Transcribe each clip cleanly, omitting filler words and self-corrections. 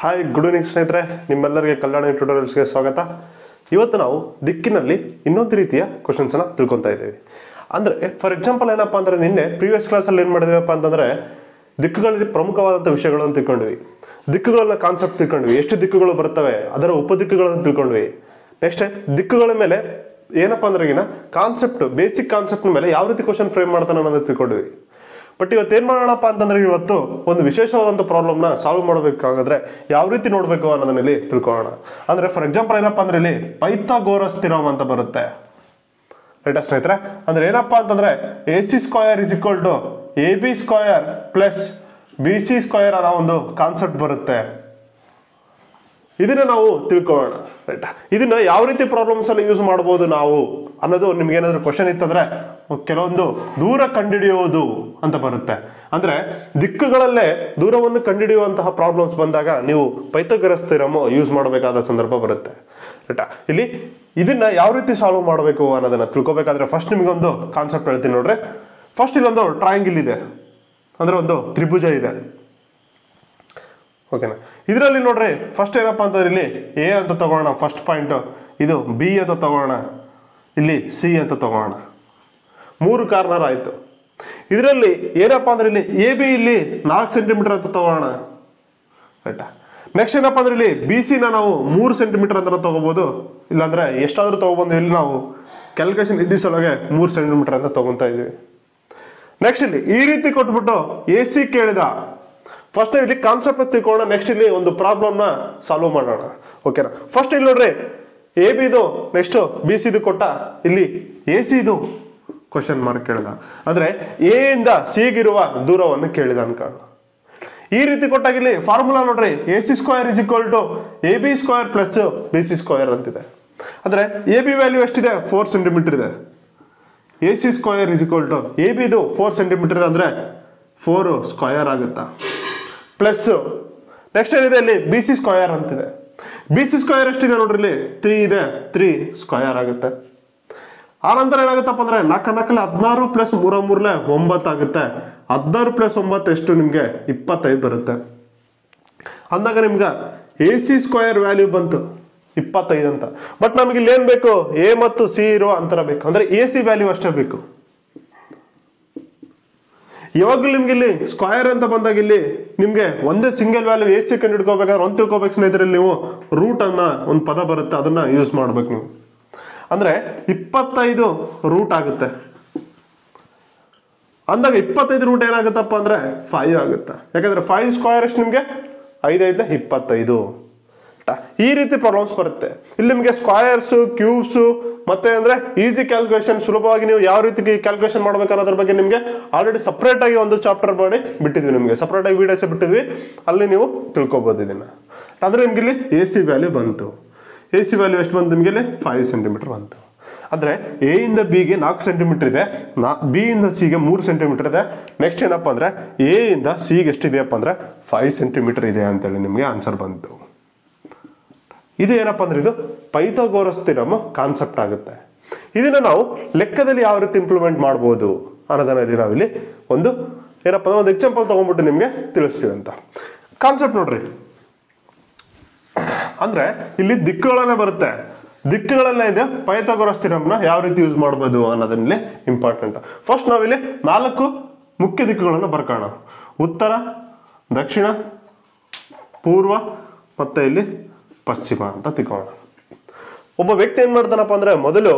Hi good evening ಸ್ನೇಹಿತರೆ, ನಿಮ್ಮೆಲ್ಲರಿಗೆ ಕಲ್ಯಾಣಿ ಟ್ಯುಟೋರಿಯಲ್ಸ್ಗೆ ಸ್ವಾಗತ. ಇವತ್ತು ನಾವು ದಿಕ್ಕಿನಲ್ಲಿ ಇನ್ನೊಂದು ರೀತಿಯ ಕ್ವಶನ್ಸನ್ನು ತಿಳ್ಕೊತಾ ಇದ್ದೀವಿ. ಅಂದರೆ ಫಾರ್ ಎಕ್ಸಾಂಪಲ್ ಏನಪ್ಪ ಅಂದರೆ, ನಿನ್ನೆ ಪ್ರೀವಿಯಸ್ ಕ್ಲಾಸಲ್ಲಿ ಏನು ಮಾಡಿದ್ವಪ್ಪ ಅಂತಂದರೆ ದಿಕ್ಕುಗಳಲ್ಲಿ ಪ್ರಮುಖವಾದಂಥ ವಿಷಯಗಳನ್ನು ತಿಳ್ಕೊಂಡ್ವಿ. ದಿಕ್ಕುಗಳನ್ನ ಕಾನ್ಸೆಪ್ಟ್ ತಿಳ್ಕೊಂಡ್ವಿ, ಎಷ್ಟು ದಿಕ್ಕುಗಳು ಬರ್ತವೆ, ಅದರ ಉಪದಿಕ್ಕುಗಳನ್ನು ತಿಳ್ಕೊಂಡ್ವಿ. ನೆಕ್ಸ್ಟ್ ದಿಕ್ಕುಗಳ ಮೇಲೆ ಏನಪ್ಪ ಅಂದ್ರೆ ಈಗಿನ ಕಾನ್ಸೆಪ್ಟ್, ಬೇಸಿಕ್ ಕಾನ್ಸೆಪ್ಟ್ ಮೇಲೆ ಯಾವ ರೀತಿ ಕ್ವಶನ್ ಫ್ರೇಮ್ ಮಾಡ್ತಾನೆ ಅನ್ನೋದು ತಿಳ್ಕೊಂಡ್ವಿ. ಬಟ್ ಇವತ್ತು ಏನು ಮಾಡೋಣಪ್ಪ ಅಂತಂದ್ರೆ, ಇವತ್ತು ಒಂದು ವಿಶೇಷವಾದಂಥ ಪ್ರಾಬ್ಲಮ್ನ ಸಾಲ್ವ್ ಮಾಡಬೇಕಾದ್ರೆ ಯಾವ ರೀತಿ ನೋಡಬೇಕು ಅನ್ನೋದನ್ನ ಇಲ್ಲಿ ತಿಳ್ಕೊಳ್ಳೋಣ. ಅಂದರೆ ಫಾರ್ ಎಕ್ಸಾಂಪಲ್ ಏನಪ್ಪ ಅಂದ್ರೆ, ಇಲ್ಲಿ ಪೈಥಾಗೋರಸ್ ಥಿಯರಮ್ ಅಂತ ಬರುತ್ತೆ, ರೈಟಾ ಸ್ನೇಹಿತರೆ? ಅಂದ್ರೆ ಏನಪ್ಪಾ ಅಂತಂದ್ರೆ AC² = AB² ಪ್ಲಸ್ BC² ಅನ್ನೋ ಒಂದು ಕಾನ್ಸೆಪ್ಟ್ ಬರುತ್ತೆ. ಇದನ್ನ ನಾವು ತಿಳ್ಕೊಳ್ಳೋಣ, ರೈಟ್? ಇದನ್ನ ಯಾವ ರೀತಿ ಪ್ರಾಬ್ಲಮ್ಸ್ ಅಲ್ಲಿ ಯೂಸ್ ಮಾಡಬಹುದು ನಾವು ಅನ್ನೋದು ನಿಮ್ಗೆ ಏನಾದ್ರು ಕ್ವಶನ್ ಇತ್ತಂದ್ರೆ, ಕೆಲವೊಂದು ದೂರ ಕಂಡುಹಿಡಿಯುವುದು ಅಂತ ಬರುತ್ತೆ. ಅಂದ್ರೆ ದಿಕ್ಕುಗಳಲ್ಲೇ ದೂರವನ್ನು ಕಂಡುಹಿಡಿಯುವಂತಹ ಪ್ರಾಬ್ಲಮ್ಸ್ ಬಂದಾಗ ನೀವು ಪೈಥಾಗೋರಸ್ ಥಿಯರಮ್ ಯೂಸ್ ಮಾಡಬೇಕಾದ ಸಂದರ್ಭ ಬರುತ್ತೆ, ರೈಟಾ? ಇಲ್ಲಿ ಇದನ್ನ ಯಾವ ರೀತಿ ಸಾಲ್ವ್ ಮಾಡಬೇಕು ಅನ್ನೋದನ್ನ ತಿಳ್ಕೊಬೇಕಾದ್ರೆ ಫಸ್ಟ್ ನಿಮ್ಗೊಂದು ಕಾನ್ಸೆಪ್ಟ್ ಹೇಳ್ತೀನಿ ನೋಡ್ರಿ. ಫಸ್ಟ್ ಇಲ್ಲೊಂದು ಟ್ರಯಾಂಗಲ್ ಇದೆ, ಅಂದ್ರೆ ಒಂದು ತ್ರಿಭುಜ ಇದೆ, ಓಕೆನಾ? ಇದರಲ್ಲಿ ನೋಡ್ರಿ ಫಸ್ಟ್ ಏನಪ್ಪಾ ಅಂತಂದ್ರೆ, ಇಲ್ಲಿ A ಅಂತ ತಗೋಣ ಫಸ್ಟ್ ಪಾಯಿಂಟ್, ಇದು B ಅಂತ ತಗೋಣ, ಇಲ್ಲಿ C ಅಂತ ತಗೋಣ. 3 ಕಾರ್ನರ್ ಆಯ್ತು. ಇದರಲ್ಲಿ ಏನಪ್ಪಾ ಅಂದ್ರೆ, ಇಲ್ಲಿ AB ಇಲ್ಲಿ 4 ಸೆಂಟಿಮೀಟರ್ ಅಂತ ತಗೋಣ, ರೈಟಾ? ನೆಕ್ಸ್ಟ್ ಏನಪ್ಪಾ ಅಂದ್ರೆ, ಇಲ್ಲಿ BC ನಾವು 3 ಸೆಂಟಿಮೀಟರ್ ಅಂತ ತಗೋಬಹುದು, ಇಲ್ಲಾಂದ್ರೆ ಎಷ್ಟಾದ್ರೂ ತಗೋಬಹುದು. ಇಲ್ಲಿ ನಾವು ಕ್ಯಾಲ್ಕುಲೇಷನ್ ಇದ್ದಿಸೊಳಗೆ 3 ಸೆಂಟಿಮೀಟರ್ ಅಂತ ತಗೊಂತಾ ಇದೀವಿ. ನೆಕ್ಸ್ಟ್ ಇಲ್ಲಿ ಈ ರೀತಿ ಕೊಟ್ಬಿಟ್ಟು AC ಕೇಳಿದ. ಫಸ್ಟ್ ಇಲ್ಲಿ ಕಾನ್ಸೆಪ್ಟ್ ತಿಳ್ಕೊಳ್ಳೋಣ, ನೆಕ್ಸ್ಟ್ ಇಲ್ಲಿ ಒಂದು ಪ್ರಾಬ್ಲಮ್ ನ ಸಾಲ್ವ್ ಮಾಡೋಣ, ಓಕೆನಾ? ಫಸ್ಟ್ ಇಲ್ಲಿ ನೋಡ್ರಿ, AB ಇದು ನೆಕ್ಸ್ಟ್ BC ಇದು ಕೊಟ್ಟ, ಇಲ್ಲಿ AC ಇದು ಕ್ವಶನ್ ಮಾರ್ಕ್ ಕೇಳಿದ. ಅಂದ್ರೆ A ಇಂದ C ಗಿರುವ ದೂರವನ್ನು ಕೇಳಿದ ಅನ್ಕೊಳ್ಳೋಣ. ಈ ರೀತಿ ಕೊಟ್ಟಾಗ ಇಲ್ಲಿ ಫಾರ್ಮುಲಾ ನೋಡ್ರಿ, AC² = AB² ಪ್ಲಸ್ BC² ಅಂತಿದೆ. ಅಂದ್ರೆ AB ವ್ಯಾಲ್ಯೂ ಎಷ್ಟಿದೆ? 4 ಸೆಂಟಿಮೀಟರ್ ಇದೆ. AC² = AB ಇದು 4 ಸೆಂಟಿಮೀಟರ್ ಇದೆ, ಅಂದ್ರೆ 4 ಸ್ಕ್ವಯರ್ ಆಗುತ್ತಾ, ಪ್ಲಸ್ ನೆಕ್ಸ್ಟ್ ಏನಿದೆ ಇಲ್ಲಿ BC² ಅಂತಿದೆ. BC² ಎಷ್ಟಿದೆ ನೋಡ್ರಿ, ಇಲ್ಲಿ 3 ಇದೆ, 3 ಸ್ಕ್ವಯರ್ ಆಗುತ್ತೆ. ಆನಂತರ ಏನಾಗುತ್ತಪ್ಪ ಅಂದ್ರೆ 4 4 16 ಪ್ಲಸ್ 3 3 9 ಆಗುತ್ತೆ. 16 ಪ್ಲಸ್ 9 ಎಷ್ಟು? ನಿಮ್ಗೆ 25 ಬರುತ್ತೆ. ಅಂದಾಗ ನಿಮ್ಗೆ AC² ವ್ಯಾಲ್ಯೂ ಬಂತು 25 ಅಂತ. ಬಟ್ ನಮ್ಗೆ ಇಲ್ಲಿ ಏನ್ ಬೇಕು? A ಮತ್ತು C ಇರೋ ಅಂತರ ಬೇಕು, ಅಂದ್ರೆ AC ವ್ಯಾಲ್ಯೂ ಅಷ್ಟೇ ಬೇಕು. ಇವಾಗಲೂ ನಿಮ್ಗೆ ಇಲ್ಲಿ ಸ್ಕ್ವಯರ್ ಅಂತ ಬಂದಾಗ ಇಲ್ಲಿ ನಿಮ್ಗೆ ಒಂದೇ ಸಿಂಗಲ್ ವ್ಯಾಲ್ಯೂ AC ಕಂಡು ಹಿಡ್ಕೋಬೇಕಾದ್ರೆ ಒಂದು ತಿಳ್ಕೊಬೇಕು ಸ್ನೇಹಿತರೆ, ನೀವು ರೂಟ್ ಅನ್ನ ಒಂದು ಪದ ಬರುತ್ತೆ, ಅದನ್ನ ಯೂಸ್ ಮಾಡ್ಬೇಕು ನೀವು. ಅಂದ್ರೆ 25 ರೂಟ್ ಆಗುತ್ತೆ. ಅಂದಾಗ 25 ರೂಟ್ ಏನಾಗುತ್ತಪ್ಪ ಅಂದ್ರೆ 5 ಆಗುತ್ತೆ. ಯಾಕಂದ್ರೆ 5² ಎಷ್ಟು? ನಿಮ್ಗೆ 5 5 25. ಈ ರೀತಿ ಪ್ರಾಬ್ಲಮ್ಸ್ ಬರುತ್ತೆ. ಇಲ್ಲಿ ನಿಮ್ಗೆ ಸ್ಕ್ವಯರ್ಸ್, ಕ್ಯೂಬ್ಸ್ ಮತ್ತೆ ಅಂದ್ರೆ ಈಸಿ ಕ್ಯಾಲ್ಕುಲೇಷನ್, ಸುಲಭವಾಗಿ ನೀವು ಯಾವ ರೀತಿ ಕ್ಯಾಲ್ಕುಲೇಷನ್ ಮಾಡ್ಬೇಕು ಅನ್ನೋದ್ರ ಬಗ್ಗೆ ನಿಮ್ಗೆ ಆಲ್ರೆಡಿ ಸಪರೇಟ್ ಆಗಿ ಒಂದು ಚಾಪ್ಟರ್ ಮಾಡಿ ಬಿಟ್ಟಿದ್ವಿ, ನಿಮ್ಗೆ ಸಪರೇಟ್ ಆಗಿ ವಿಡಿಯೋಸ್ ಬಿಟ್ಟಿದ್ವಿ, ಅಲ್ಲಿ ನೀವು ತಿಳ್ಕೊಬಹುದು ಇದನ್ನ. ಅಂದ್ರೆ ನಿಮ್ಗೆ ಇಲ್ಲಿ AC ವ್ಯಾಲ್ಯೂ ಬಂತು. AC ವ್ಯಾಲ್ಯೂ ಎಷ್ಟು ಬಂತು? ನಿಮ್ಗೆ ಇಲ್ಲಿ 5 ಸೆಂಟಿಮೀಟರ್ ಬಂತು. ಅಂದ್ರೆ A ಇಂದ B ಗೆ 4 ಸೆಂಟಿಮೀಟರ್ ಇದೆ, B ಇಂದ C ಗೆ 3 ಸೆಂಟಿಮೀಟರ್ ಇದೆ. ನೆಕ್ಸ್ಟ್ ಏನಪ್ಪಾ ಅಂದ್ರೆ A ಇಂದ C ಗೆ ಎಷ್ಟಿದೆಯಪ್ಪ ಅಂದ್ರೆ 5 ಸೆಂಟಿಮೀಟರ್ ಇದೆ ಅಂತೇಳಿ ನಿಮ್ಗೆ ಆನ್ಸರ್ ಬಂತು. ಇದು ಏನಪ್ಪಾ ಅಂದ್ರೆ, ಇದು ಪೈಥಾಗೋರಸ್ ಥಿಯರಮ್ ಕಾನ್ಸೆಪ್ಟ್ ಆಗುತ್ತೆ. ಇದನ್ನ ನಾವು ಲೆಕ್ಕದಲ್ಲಿ ಯಾವ ರೀತಿ ಇಂಪ್ಲಿಮೆಂಟ್ ಮಾಡಬಹುದು ಅನ್ನೋದನ್ನ ನಾವಿಲ್ಲಿ ಒಂದು ಏನಪ್ಪಾ ಅಂದ್ರೆ ಒಂದು ಎಕ್ಸಾಂಪಲ್ ತಗೊಂಡ್ಬಿಟ್ಟು ನಿಮ್ಗೆ ತಿಳಿಸ್ತೀವಿ ಅಂತ. ಕಾನ್ಸೆಪ್ಟ್ ನೋಡ್ರಿ, ಅಂದ್ರೆ ಇಲ್ಲಿ ದಿಕ್ಕುಗಳನ್ನ ಬರುತ್ತೆ, ದಿಕ್ಕುಗಳನ್ನ ಇದೆ. ಪೈಥಾಗೋರಸ್ ಥಿಯರಮ್ನ ಯಾವ ರೀತಿ ಯೂಸ್ ಮಾಡಬಹುದು ಅನ್ನೋದನ್ನೇ ಇಂಪಾರ್ಟೆಂಟ್. ಫಸ್ಟ್ ನಾವಿಲ್ಲಿ 4 ಮುಖ್ಯ ದಿಕ್ಕುಗಳನ್ನ ಬರ್ಕೋಣ: ಉತ್ತರ, ದಕ್ಷಿಣ, ಪೂರ್ವ ಮತ್ತೆ ಇಲ್ಲಿ ಪಶ್ಚಿಮ ಅಂತ ತಿಳ್ಕೊಳ್ಳೋಣ. ಒಬ್ಬ ವ್ಯಕ್ತಿ ಏನ್ ಮಾಡ್ತಾನಪ್ಪ ಅಂದ್ರೆ, ಮೊದಲು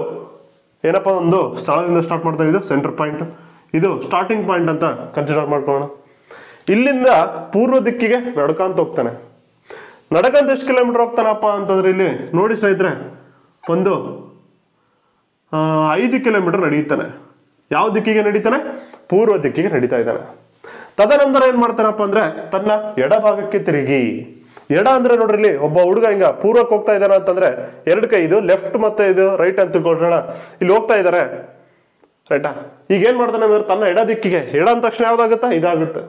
ಏನಪ್ಪಾ ಒಂದು ಸ್ಥಳದಿಂದ ಸ್ಟಾರ್ಟ್ ಮಾಡ್ತಾನೆ. ಇದು ಸೆಂಟರ್ ಪಾಯಿಂಟ್, ಇದು ಸ್ಟಾರ್ಟಿಂಗ್ ಪಾಯಿಂಟ್ ಅಂತ ಕನ್ಸಿಡರ್ ಮಾಡ್ಕೊಳ್ಳೋಣ. ಇಲ್ಲಿಂದ ಪೂರ್ವ ದಿಕ್ಕಿಗೆ ನಡ್ಕಂತ ಹೋಗ್ತಾನೆ. ನಡ್ಕಂತ ಎಷ್ಟು ಕಿಲೋಮೀಟರ್ ಹೋಗ್ತಾನಪ್ಪ ಅಂತಂದ್ರೆ, ಇಲ್ಲಿ ನೋಡಿ ಸ್ನೇಹಿತರೆ, ಒಂದು 5 ಕಿಲೋಮೀಟರ್ ನಡೀತಾನೆ. ಯಾವ ದಿಕ್ಕಿಗೆ ನಡೀತಾನೆ? ಪೂರ್ವ ದಿಕ್ಕಿಗೆ ನಡೀತಾ ಇದ್ದಾನೆ. ತದನಂತರ ಏನ್ ಮಾಡ್ತಾನಪ್ಪ ಅಂದ್ರೆ, ತನ್ನ ಎಡಭಾಗಕ್ಕೆ ತಿರುಗಿ. ಎಡ ಅಂದ್ರೆ ನೋಡ್ರಿ, ಇಲ್ಲಿ ಒಬ್ಬ ಹುಡುಗ ಹಿಂಗ ಪೂರ್ವಕ್ಕೆ ಹೋಗ್ತಾ ಇದ್ದಾನ ಅಂತಂದ್ರೆ 2 ಕೈ, ಇದು ಲೆಫ್ಟ್ ಮತ್ತೆ ಇದು ರೈಟ್ ಅಂತ ತಿಳ್ಕೊಳ್ಳೋಣ. ಇಲ್ಲಿ ಹೋಗ್ತಾ ಇದಾರೆ, ರೈಟಾ? ಈಗ ಏನ್ ಮಾಡ್ತಾನೆ ಅಂದ್ರೆ, ತನ್ನ ಎಡ ದಿಕ್ಕಿಗೆ, ಎಡ ಅಂದ ತಕ್ಷಣ ಯಾವ್ದಾಗುತ್ತೆ? ಇದಾಗುತ್ತೆ,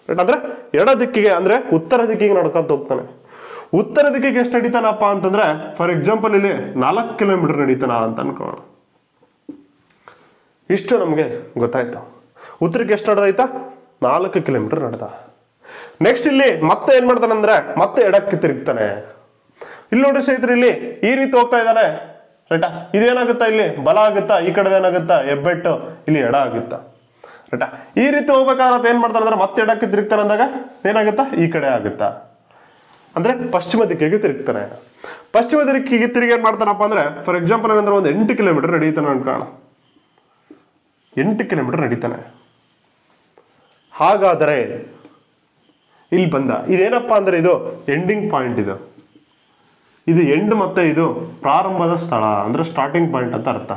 ರೈಟ್? ಅಂದ್ರೆ ಎಡ ದಿಕ್ಕಿಗೆ ಅಂದ್ರೆ ಉತ್ತರ ದಿಕ್ಕಿಗೆ ನಡ್ಕೊಂತ ಹೋಗ್ತಾನೆ. ಉತ್ತರ ದಿಕ್ಕಿಗೆ ಎಷ್ಟು ನಡೀತಾನಪ್ಪ ಅಂತಂದ್ರೆ, ಫಾರ್ ಎಕ್ಸಾಂಪಲ್ ಇಲ್ಲಿ 4 ಕಿಲೋಮೀಟರ್ ನಡೀತಾನ ಅಂತ ಅನ್ಕೊಳ್ಳೋಣ. ಇಷ್ಟು ನಮ್ಗೆ ಗೊತ್ತಾಯ್ತು. ಉತ್ತರಕ್ಕೆ ಎಷ್ಟು ನಡೆದಾಯ್ತಾ? 4 ಕಿಲೋಮೀಟರ್ ನಡೆದ. ನೆಕ್ಸ್ಟ್ ಇಲ್ಲಿ ಮತ್ತೆ ಏನ್ ಮಾಡ್ತಾನೆ ಅಂದ್ರೆ ಮತ್ತೆ ಎಡಕ್ಕೆ ತಿರುಗ್ತಾನೆ. ಇಲ್ಲಿ ನೋಡ್ರಿ ಸ್ನೇಹಿತರೆ, ಇಲ್ಲಿ ಈ ರೀತಿ ಹೋಗ್ತಾ ಇದ್ದಾನೆ, ರೈಟಾ. ಇದೇನಾಗುತ್ತಾ, ಇಲ್ಲಿ ಬಲ ಆಗುತ್ತಾ, ಈ ಕಡೆ ಏನಾಗುತ್ತಾ ಹೆಬ್ಬೆಟ್ಟು, ಇಲ್ಲಿ ಎಡ ಆಗುತ್ತಾ, ರೈಟಾ. ಈ ರೀತಿ ಹೋಗ್ಬೇಕಾದ್ರೆ ಏನ್ ಮಾಡ್ತಾನೆ ಅಂದ್ರೆ ಮತ್ತೆ ಎಡಕ್ಕೆ ತಿರುಗ್ತಾನೆ ಅಂದಾಗ ಏನಾಗುತ್ತಾ, ಈ ಕಡೆ ಆಗುತ್ತಾ, ಅಂದ್ರೆ ಪಶ್ಚಿಮ ದಿಕ್ಕಿಗೆ ತಿರುಗ್ತಾನೆ. ಪಶ್ಚಿಮ ದಿಕ್ಕಿಗೆ ತಿರುಗಿ ಏನ್ ಮಾಡ್ತಾನಪ್ಪ ಅಂದ್ರೆ, ಫಾರ್ ಎಕ್ಸಾಂಪಲ್ ಏನಂದ್ರೆ ಒಂದು 8 ಕಿಲೋಮೀಟರ್ ನಡೀತಾನೆ ಅನ್ಕೋಣ, 8 ಕಿಲೋಮೀಟರ್ ನಡೀತಾನೆ. ಹಾಗಾದರೆ ಇಲ್ಲಿ ಬಂದ, ಇದೇನಪ್ಪ ಅಂದ್ರೆ ಇದು ಎಂಡಿಂಗ್ ಪಾಯಿಂಟ್, ಇದು ಎಂಡ್ ಮತ್ತೆ ಇದು ಪ್ರಾರಂಭದ ಸ್ಥಳ ಅಂದ್ರೆ ಸ್ಟಾರ್ಟಿಂಗ್ ಪಾಯಿಂಟ್ ಅಂತ ಅರ್ಥ.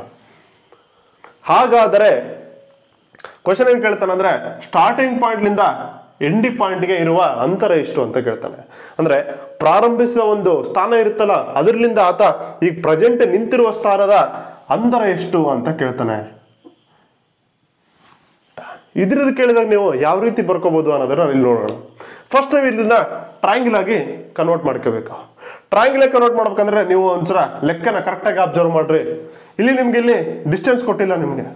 ಹಾಗಾದರೆ ಕ್ವಶನ್ ಏನ್ ಕೇಳ್ತಾನೆ ಅಂದ್ರೆ, ಸ್ಟಾರ್ಟಿಂಗ್ ಪಾಯಿಂಟ್ ಲಿಂದ ಎಂಡಿಂಗ್ ಪಾಯಿಂಟ್ಗೆ ಇರುವ ಅಂತರ ಎಷ್ಟು ಅಂತ ಕೇಳ್ತಾನೆ. ಅಂದ್ರೆ ಪ್ರಾರಂಭಿಸಿದ ಒಂದು ಸ್ಥಾನ ಇರುತ್ತಲ್ಲ, ಅದರಿಂದ ಆತ ಈಗ ಪ್ರೆಸೆಂಟ್ ನಿಂತಿರುವ ಸ್ಥಾನದ ಅಂತರ ಎಷ್ಟು ಅಂತ ಕೇಳ್ತಾನೆ. ಇದ್ರದ್ದು ಕೇಳಿದಾಗ ನೀವು ಯಾವ ರೀತಿ ಬರ್ಕೋಬಹುದು ಅನ್ನೋದನ್ನ ಇಲ್ಲಿ ನೋಡೋಣ. ಫಸ್ಟ್ ನಾವು ಇದನ್ನ ಟ್ರಯಾಂಗಲ್ ಆಗಿ ಕನ್ವರ್ಟ್ ಮಾಡ್ಕೋಬೇಕು. ಟ್ರಯಾಂಗಲ್ ಆಗಿ ಕನ್ವರ್ಟ್ ಮಾಡ್ಬೇಕಂದ್ರೆ ನೀವು ಒಂದ್ಸಲ ಲೆಕ್ಕನ ಕರೆಕ್ಟ್ ಆಗಿ ಅಬ್ಸರ್ವ್ ಮಾಡ್ರಿ. ಇಲ್ಲಿ ನಿಮ್ಗೆ ಇಲ್ಲಿ ಡಿಸ್ಟೆನ್ಸ್ ಕೊಟ್ಟಿಲ್ಲ, ನಿಮ್ಗೆ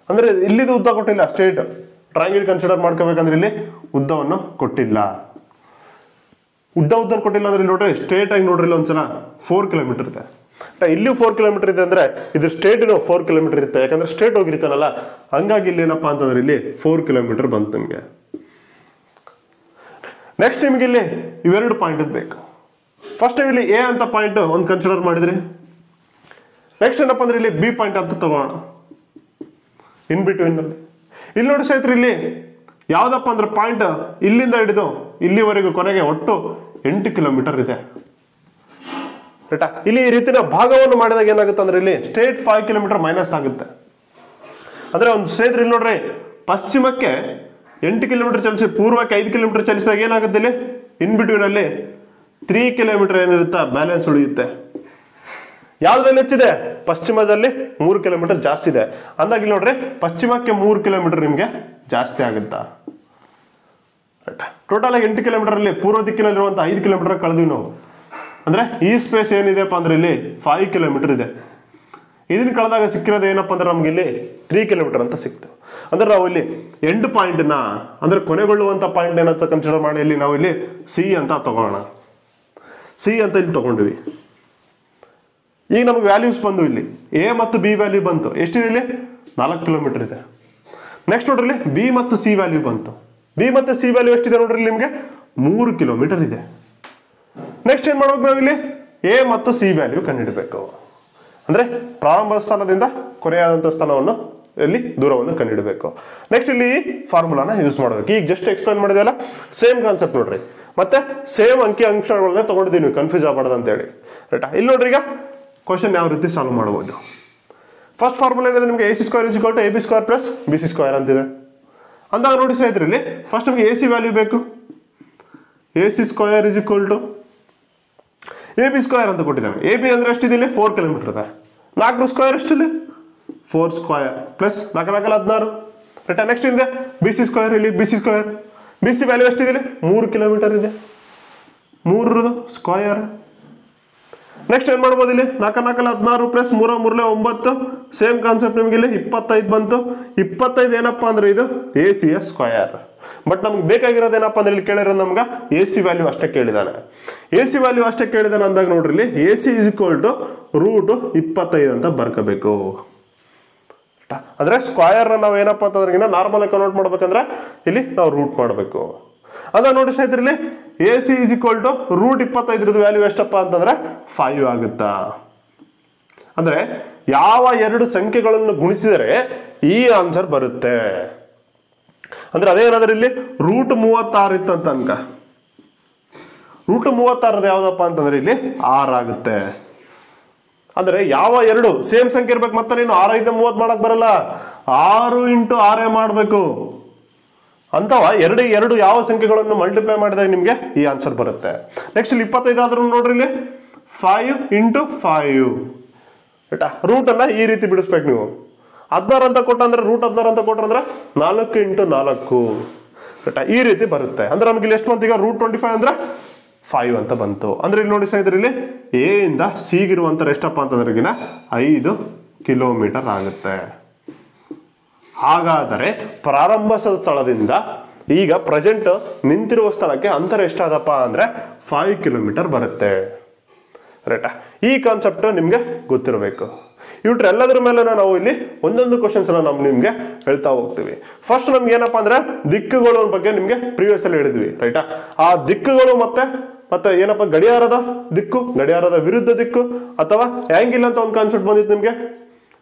ಅಂದ್ರೆ ಇಲ್ಲಿದು ಉದ್ದ ಕೊಟ್ಟಿಲ್ಲ, ಸ್ಟ್ರೇಟ್ ಟ್ರಯಾಂಗಲ್ ಕನ್ಸಿಡರ್ ಮಾಡ್ಕೋಬೇಕಂದ್ರೆ ಇಲ್ಲಿ ಉದ್ದವನ್ನು ಕೊಟ್ಟಿಲ್ಲ. ಉದ್ದ ಕೊಟ್ಟಿಲ್ಲ ಅಂದ್ರೆ ಇಲ್ಲಿ ನೋಡ್ರಿ, ಸ್ಟ್ರೇಟ್ ಆಗಿ ನೋಡ್ರಿ, ಇಲ್ಲಿ ಒಂದ್ಸಲ 4 ಕಿಲೋಮೀಟರ್ ಇದೆ. ಇಲ್ಲಿ 4 ಕಿಲೋಮೀಟರ್ ಇದೆ ಅಂದ್ರೆ ಇದು ಸ್ಟ್ರೇಟ್ 4 ಕಿಲೋಮೀಟರ್ ಇರುತ್ತೆ, ಯಾಕಂದ್ರೆ ಸ್ಟ್ರೇಟ್ ಹೋಗಿರ್ತಾನಲ್ಲ, ಹಂಗಾಗಿ ಇಲ್ಲಿ ಏನಪ್ಪಾ ಅಂತಂದ್ರೆ ಇಲ್ಲಿ 4 ಕಿಲೋಮೀಟರ್ ಬಂತು ನಿಮ್ಗೆ. ನೆಕ್ಸ್ಟ್ ನಿಮ್ಗೆ ಇಲ್ಲಿ ಇವೆರಡು ಪಾಯಿಂಟ್ ಬೇಕು. ಫಸ್ಟ್ ಇಲ್ಲಿ ಎ ಅಂತ ಪಾಯಿಂಟ್ ಒಂದು ಕನ್ಸಿಡರ್ ಮಾಡಿದ್ರಿ. ನೆಕ್ಸ್ಟ್ ಏನಪ್ಪಾ ಅಂದ್ರೆ ಇಲ್ಲಿ ಬಿ ಪಾಯಿಂಟ್ ಅಂತ ತಗೋಣ ಇನ್ ಬಿಟ್ವೀನ್ ಅಲ್ಲಿ. ಇಲ್ಲಿ ನೋಡಿ ಸ್ನೇಹಿತರೆ, ಇಲ್ಲಿ ಯಾವ್ದಪ್ಪ ಅಂದ್ರೆ ಪಾಯಿಂಟ್ ಇಲ್ಲಿಂದ ಹಿಡಿದು ಇಲ್ಲಿವರೆಗೂ ಕೊನೆಗೆ ಒಟ್ಟು 8 ಕಿಲೋಮೀಟರ್ ಇದೆ, ರೈಟಾ. ಇಲ್ಲಿ ಈ ರೀತಿಯ ಭಾಗವನ್ನು ಮಾಡಿದಾಗ ಏನಾಗುತ್ತೆ ಅಂದ್ರೆ ಇಲ್ಲಿ ಸ್ಟ್ರೇಟ್ 5 ಕಿಲೋಮೀಟರ್ ಮೈನಸ್ ಆಗುತ್ತೆ. ಅಂದ್ರೆ ಒಂದು ಸ್ನೇಹಿತರೆ ಇಲ್ಲಿ ನೋಡ್ರಿ, ಪಶ್ಚಿಮಕ್ಕೆ 8 ಕಿಲೋಮೀಟರ್ ಚಲಿಸಿ ಪೂರ್ವಕ್ಕೆ 5 ಕಿಲೋಮೀಟರ್ ಚಲಿಸಿದಾಗ ಏನಾಗುತ್ತೆ, ಇಲ್ಲಿ ಇನ್ ಬಿಟ್ವೀನ್ ಅಲ್ಲಿ 3 ಕಿಲೋಮೀಟರ್ ಏನಿರುತ್ತೆ ಬ್ಯಾಲೆನ್ಸ್ ಉಳಿಯುತ್ತೆ. ಯಾವ್ದ್ರಲ್ಲಿ ಹೆಚ್ಚಿದೆ, ಪಶ್ಚಿಮದಲ್ಲಿ 3 ಕಿಲೋಮೀಟರ್ ಜಾಸ್ತಿ ಇದೆ. ಅಂದಾಗ ಇಲ್ಲಿ ನೋಡ್ರಿ, ಪಶ್ಚಿಮಕ್ಕೆ 3 ಕಿಲೋಮೀಟರ್ ನಿಮ್ಗೆ ಜಾಸ್ತಿ ಆಗುತ್ತಾ. ಟೋಟಲ್ ಆಗಿ 8 ಕಿಲೋಮೀಟರ್ ಅಲ್ಲಿ ಪೂರ್ವ ದಿಕ್ಕಿನಲ್ಲಿರುವಂತಹ 5 ಕಿಲೋಮೀಟರ್ ಕಳೆದ್ವಿ ನಾವು. ಅಂದ್ರೆ ಈ ಸ್ಪೇಸ್ ಏನಿದೆಪ್ಪ ಅಂದ್ರೆ ಇಲ್ಲಿ 5 ಕಿಲೋಮೀಟರ್ ಇದೆ. ಇದನ್ನ ಕಳೆದಾಗ ಸಿಕ್ಕಿರೋದು ಏನಪ್ಪಾ ಅಂದ್ರೆ ನಮ್ಗೆ ಇಲ್ಲಿ 3 ಕಿಲೋಮೀಟರ್ ಅಂತ ಸಿಕ್ತು. ಅಂದ್ರೆ ನಾವು ಇಲ್ಲಿ ಎಂಡ್ ಪಾಯಿಂಟ್ ನ ಅಂದ್ರೆ ಕೊನೆಗೊಳ್ಳುವಂತ ಪಾಯಿಂಟ್ ಏನಂತ ಕನ್ಸಿಡರ್ ಮಾಡಿ ಇಲ್ಲಿ ನಾವು ಇಲ್ಲಿ ಸಿ ಅಂತ ತಗೋಣ. ಸಿ ಅಂತ ಇಲ್ಲಿ ತಗೊಂಡ್ವಿ. ಈಗ ನಮ್ಗೆ ವ್ಯಾಲ್ಯೂಸ್ ಬಂದು ಇಲ್ಲಿ ಎ ಮತ್ತು ಬಿ ವ್ಯಾಲ್ಯೂ ಬಂತು. ಎಷ್ಟಿದೆ ಇಲ್ಲಿ 4 ಕಿಲೋಮೀಟರ್ ಇದೆ. ನೆಕ್ಸ್ಟ್ ನೋಡ್ರಿ, ಇಲ್ಲಿ ಬಿ ಮತ್ತು ಸಿ ವ್ಯಾಲ್ಯೂ ಬಂತು. ಬಿ ಮತ್ತು ಸಿ ವ್ಯಾಲ್ಯೂ ಎಷ್ಟಿದೆ ನೋಡ್ರಿ, ನಿಮ್ಗೆ 3 ಕಿಲೋಮೀಟರ್ ಇದೆ. ನೆಕ್ಸ್ಟ್ ಏನ್ ಮಾಡ್ಬೇಕು, ನಾವು ಇಲ್ಲಿ ಎ ಮತ್ತು ಸಿ ವ್ಯಾಲ್ಯೂ ಕಂಡುಹಿಡಬೇಕು. ಅಂದ್ರೆ ಪ್ರಾರಂಭ ಸ್ಥಾನದಿಂದ ಕೊನೆಯಾದಂತ ಸ್ಥಾನವನ್ನು ಇಲ್ಲಿ ದೂರವನ್ನು ಕಂಡುಹಿಡಬೇಕು. ನೆಕ್ಸ್ಟ್ ಇಲ್ಲಿ ಫಾರ್ಮುಲಾನ ಯೂಸ್ ಮಾಡಬೇಕು. ಈಗ ಜಸ್ಟ್ ಎಕ್ಸ್ಪ್ಲೈನ್ ಮಾಡಿದೆಯಲ್ಲ, ಸೇಮ್ ಕಾನ್ಸೆಪ್ಟ್ ನೋಡ್ರಿ, ಮತ್ತೆ ಸೇಮ್ ಅಂಕಿ ಅಂಶಗಳನ್ನ ತಗೊಂಡಿದ್ದೀವಿ, ಕನ್ಫ್ಯೂಸ್ ಆಗಬಾರ್ದು ಅಂತ ಹೇಳಿ, ರೈಟಾ. ಇಲ್ಲಿ ನೋಡ್ರಿ, ಈಗ ಕ್ವಶನ್ ಯಾವ ರೀತಿ ಸಾಲ್ವ್ ಮಾಡಬಹುದು. ಫಸ್ಟ್ ಫಾರ್ಮುಲಾ ಏನಿದೆ ನಿಮಗೆ, A C square is equal to A B square plus B C square ಅಂತಿದೆ. ಅಂದಾಗ ನೋಡಿ ಸ್ನೇಹಿತರೆ, ಇಲ್ಲಿ ಫಸ್ಟ್ ನಮಗೆ ಎ ಸಿ ವ್ಯಾಲ್ಯೂ ಬೇಕು. A C square is equal to A B square ಅಂತ ಕೊಟ್ಟಿದ್ದಾನೆ. ಎ ಬಿ ಅಂದ್ರೆ ಎಷ್ಟಿದೆ, ಇಲ್ಲಿ 4 ಕಿಲೋಮೀಟರ್ ಇದೆ. 4 ಸ್ಕ್ವೇರ್ ಎಷ್ಟಿದೆ, 4 ಸ್ಕ್ವೇರ್ ಪ್ಲಸ್ 4 4 16, ರೈಟಾ. ನೆಕ್ಸ್ಟ್ ಇದೆ ಬಿ ಸಿ ಸ್ಕ್ವೇರ್. ಇಲ್ಲಿ B C square, B C value ಎಷ್ಟಿದೆ, ಇಲ್ಲಿ 3 ಕಿಲೋಮೀಟರ್ ಇದೆ, 3 ಸ್ಕ್ವೇರ್. ನೆಕ್ಸ್ಟ್ ಏನ್ ಮಾಡ್ಬೋದು, ಇಲ್ಲಿ 4 4 16 ಪ್ಲಸ್ 3 3 9, ಸೇಮ್ ಕಾನ್ಸೆಪ್ಟ್ ನಿಮ್ಗೆ ಇಲ್ಲಿ 25 ಬಂತು. 25 ಏನಪ್ಪಾ ಅಂದ್ರೆ ಇದು ಎ ಸಿ ಯ ಸ್ಕ್ವೇರ್. ಬಟ್ ನಮ್ಗೆ ಬೇಕಾಗಿರೋದು ಏನಪ್ಪಾ ಅಂದ್ರೆ ಇಲ್ಲಿ ಕೇಳಿರೋದು ನಮ್ಗೆ ಎ ಸಿ ವ್ಯಾಲ್ಯೂ ಅಷ್ಟೇ ಕೇಳಿದಾನೆ. ಎ ಸಿ ವ್ಯಾಲ್ಯೂ ಅಷ್ಟೇ ಕೇಳಿದಾನೆ ಅಂದಾಗ ನೋಡ್ರಿ, ಇಲ್ಲಿ A C is equal to root 25 ಅಂತ ಬರ್ಕೋಬೇಕು. ಅಂದ್ರೆ ಸ್ಕ್ವೇರ್ ನಾವು ಏನಪ್ಪಾ ಅಂತಂದ್ರೆ ನಾರ್ಮಲ್ ಆಗಿ ಕನ್ವರ್ಟ್ ಮಾಡ್ಬೇಕಂದ್ರೆ ಇಲ್ಲಿ ನಾವು ರೂಟ್ ಮಾಡಬೇಕು. ಅದ ನೋಡಿ ಸ್ನೇಹಿತರೆ, ಇಲ್ಲಿ A C is equal to root 25 value ಎಷ್ಟಪ್ಪ ಅಂತಂದ್ರೆ 5 ಆಗುತ್ತಾ. ಅಂದ್ರೆ ಯಾವ 2 ಸಂಖ್ಯೆಗಳನ್ನು ಗುಣಿಸಿದರೆ ಈ ಆನ್ಸರ್ ಬರುತ್ತೆ. ಅಂದ್ರೆ ಅದೇನಾದ್ರೆ ಇಲ್ಲಿ ರೂಟ್ 36 ಇತ್ತಂತ ಅನ್ಕ, ರೂಟ್ 36 ಯಾವ್ದಪ್ಪ ಅಂತಂದ್ರೆ ಇಲ್ಲಿ 6 ಆಗುತ್ತೆ. ಅಂದ್ರೆ ಯಾವ 2 ಸೇಮ್ ಸಂಖ್ಯೆ ಇರ್ಬೇಕು. ಮತ್ತೆ ನೀನು 6 5 30 ಮಾಡಕ್ ಬರಲ್ಲ, 6 ಇಂಟು 6 ಮಾಡ್ಬೇಕು. ಅಂತವ 2 ಯಾವ ಸಂಖ್ಯೆಗಳನ್ನು ಮಲ್ಟಿಪ್ಲೈ ಮಾಡಿದಾಗ ನಿಮ್ಗೆ ಈ ಆನ್ಸರ್ ಬರುತ್ತೆ. ನೆಕ್ಸ್ಟ್ ಇಲ್ಲಿ 25 ಆದ್ರೂ ನೋಡ್ರಿ, ಇಲ್ಲಿ 5 ಇಂಟು 5, ರೈಟಾ. ರೂಟ್ ಅನ್ನ ಈ ರೀತಿ ಬಿಡಿಸ್ಬೇಕು ನೀವು. 16 ಅಂತ ಕೊಟ್ಟಂದ್ರೆ ರೂಟ್ 16 ಅಂತ ಕೊಟ್ರಂದ್ರೆ 4 ಇಂಟು 4, ರೈಟಾ. ಈ ರೀತಿ ಬರುತ್ತೆ. ಅಂದ್ರೆ ನಮ್ಗೆ ಇಲ್ಲಿ ಎಷ್ಟು ಬಂತು, ಈಗ ರೂಟ್ 25 ಅಂದ್ರೆ 5 ಅಂತ ಬಂತು. ಅಂದ್ರೆ ಇಲ್ಲಿ ನೋಡಿ ಸ್ನೇಹಿತರೆ, ಇಲ್ಲಿ ಎ ಇಂದ ಸಿ ಗಿರುವಂತ ಎಷ್ಟಪ್ಪ ಅಂತಂದ್ರೆ 5 ಕಿಲೋಮೀಟರ್ ಆಗುತ್ತೆ. ಹಾಗಾದರೆ ಪ್ರಾರಂಭ ಸ್ಥಳದಿಂದ ಈಗ ಪ್ರೆಸೆಂಟ್ ನಿಂತಿರುವ ಸ್ಥಳಕ್ಕೆ ಅಂತರ ಎಷ್ಟಾದಪ್ಪ ಅಂದ್ರೆ 5 ಕಿಲೋಮೀಟರ್ ಬರುತ್ತೆ. ರೈಟಾ? ಈ ಕಾನ್ಸೆಪ್ಟ್ ನಿಮ್ಗೆ ಗೊತ್ತಿರಬೇಕು. ಎಲ್ಲದರ ಮೇಲೆ ನಾವು ಇಲ್ಲಿ ಒಂದೊಂದು ಕ್ವಶನ್ಸ್ ನಾವು ನಿಮ್ಗೆ ಹೇಳ್ತಾ ಹೋಗ್ತೀವಿ. ಫಸ್ಟ್ ನಮ್ಗೆ ಏನಪ್ಪಾ ಅಂದ್ರೆ ದಿಕ್ಕುಗಳ ಬಗ್ಗೆ ನಿಮ್ಗೆ ಪ್ರೀವಿಯಸ್ ಅಲ್ಲಿ ಹೇಳಿದ್ವಿ. ರೈಟಾ? ಆ ದಿಕ್ಕುಗಳು ಮತ್ತೆ ಏನಪ್ಪಾ ಗಡಿಯಾರದ ದಿಕ್ಕು, ಗಡಿಯಾರದ ವಿರುದ್ಧ ದಿಕ್ಕು ಅಥವಾ ಆಂಗಿಲ್ ಅಂತ ಒಂದು ಕಾನ್ಸೆಪ್ಟ್ ಬಂದಿತ್ತು ನಿಮ್ಗೆ.